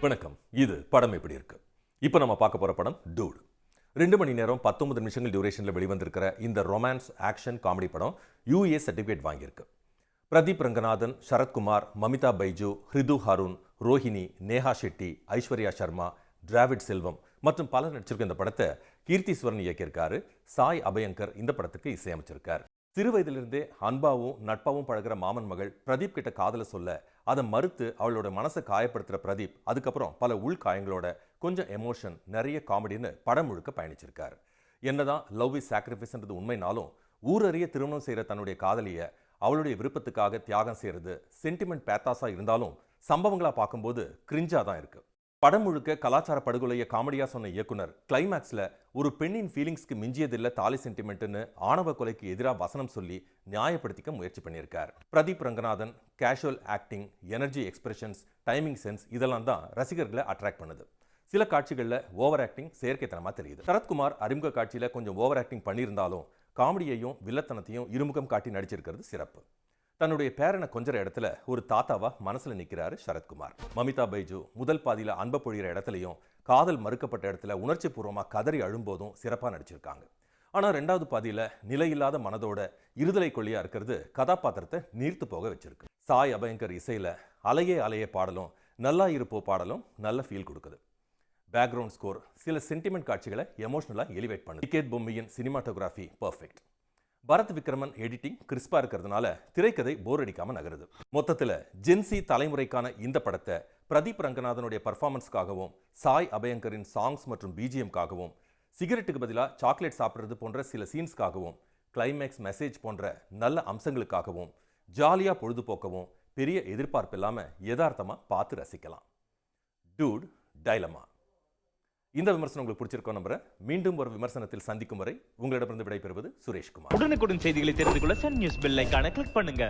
வணக்கம். இது படம் எப்படி இருக்கு? இப்போ நம்ம பார்க்க போற படம் டூட். 2 மணி நேரம் 19 நிமிஷங்கள் டியூரேஷன்ல வெளிவந்திருக்கிற இந்த ரொமான்ஸ் ஆக்ஷன் காமெடி படம் யூஏ சர்டிஃபிகேட் வாங்கியிருக்கு. பிரதீப் ரங்கநாதன், சரத்குமார், மமிதா பைஜு, ஹிருது ஹாரூன், ரோஹிணி, நேஹா ஷெட்டி, ஐஸ்வர்யா சர்மா, டிராவிட் செல்வம் மற்றும் பலர் நடிச்சிருக்க இந்த படத்தை கீர்த்திஸ்வரன் இயக்கியிருக்காரு. சாய் அபயங்கர் இந்த படத்துக்கு இசையமைச்சிருக்காரு. சிறு வயதிலிருந்தே அன்பாவும் நட்பாவும் பழகிற மாமன் மகள் பிரதீப் கிட்ட காதல சொல்ல அதை மறுத்து அவளோட மனசை காயப்படுத்துற பிரதீப் அதுக்கப்புறம் பல உள்காயங்களோட கொஞ்சம் எமோஷன், நிறைய காமெடின்னு படம் முழுக்க பயணிச்சிருக்காரு. என்னதான் லவ் இஸ் சாக்ரிஃபைஸ்ன்றது உண்மைனாலும் ஊரறிய திருமணம் செய்யற தன்னுடைய காதலிய அவளுடைய விருப்பத்துக்காக தியாகம் செய்யறது சென்டிமெண்ட் பேத்தாஸா இருந்தாலும் சம்பவங்களா பார்க்கும்போது கிரிஞ்சா தான் இருக்கு. படம் முழுக்க கலாச்சார படுகொலையை காமெடியா சொன்ன இயக்குனர் கிளைமேக்ஸ்ல ஒரு பெண்ணின் ஃபீலிங்ஸ்க்கு மிஞ்சியதில்லை தாலி சென்டிமெண்ட்னு ஆணவ கொலைக்கு எதிராக வசனம் சொல்லி நியாயப்படுத்திக்க முயற்சி பண்ணியிருக்கார். Pradeep Ranganathan casual acting, energy expressions, timing sense இதெல்லாம் தான் ரசிகர்களை அட்ராக்ட் பண்ணுது. சில காட்சிகளில் ஓவர் ஆக்டிங் செயற்கைத்தனமா தெரியுது. சரத்குமார் அறிமுக காட்சியில கொஞ்சம் ஓவர் ஆக்டிங் பண்ணியிருந்தாலும் காமெடியையும் வில்லத்தனத்தையும் இருமுகம் காட்டி நடிச்சிருக்கிறது சிறப்பு. தன்னுடைய பேரனை கொஞ்சற இடத்துல ஒரு தாத்தாவா மனசுல நிக்கிறாரு சரத்குமார். மமிதா பைஜு முதல் பாதியில அன்பை பொழிகிற இடத்துலையும் காதல் மறுக்கப்பட்ட இடத்துல உணர்ச்சி பூர்வமா கதறி அழும்போதும் சிறப்பா நடிச்சிருக்காங்க. ஆனா 2வது பாதியில நிலையில்லாத மனதோட இருதலை கொள்ளியா இருக்கிறது கதாபாத்திரத்தை நீர்த்து போக வச்சிருக்கு. சாய் அபயங்கர் இசையில அலையே அலையே பாடலும் நல்லா இருப்போ பாடலும் நல்ல ஃபீல் கொடுக்குது. பேக்ரவுண்ட் ஸ்கோர் சில சென்டிமெண்ட் காட்சிகளை எமோஷனலா எலிவேட் பண்ணுது. டிகேட் பொம்மியின் cinematography perfect. Bharath Vikraman editing கிறிஸ்பா இருக்கிறதுனால திரைக்கதை போர் அடிக்காம நகருது. மொத்தத்தில் ஜென்சி தலைமுறைக்கான இந்த படத்தை பிரதீப் ரங்கநாதனுடைய பர்ஃபார்மன்ஸ்க்காகவும் சாய் அபயங்கரின் சாங்ஸ் மற்றும் பிஜிஎம்காகவும் சிகரெட்டுக்கு பதிலாக சாக்லேட் சாப்பிட்றது போன்ற சில சீன்ஸ்க்காகவும் கிளைமேக்ஸ் மெசேஜ் போன்ற நல்ல அம்சங்களுக்காகவும் ஜாலியாக பொழுதுபோக்கவும் பெரிய எதிர்பார்ப்பு இல்லாமல் யதார்த்தமாக பார்த்து ரசிக்கலாம். Dude dilemma. இந்த விமர்சனம் உங்களுக்கு பிடிச்சிருக்கோம் நம்புறேன். மீண்டும் ஒரு விமர்சனத்தில் சந்திக்கும் வரை உங்களிடமிருந்து விடைபெறுவது சுரேஷ்குமார். உடனுக்குடன் செய்திகளை தெரிந்து கொள்ள சன் நியூஸ் பெல் ஐகானை கிளிக் பண்ணுங்க.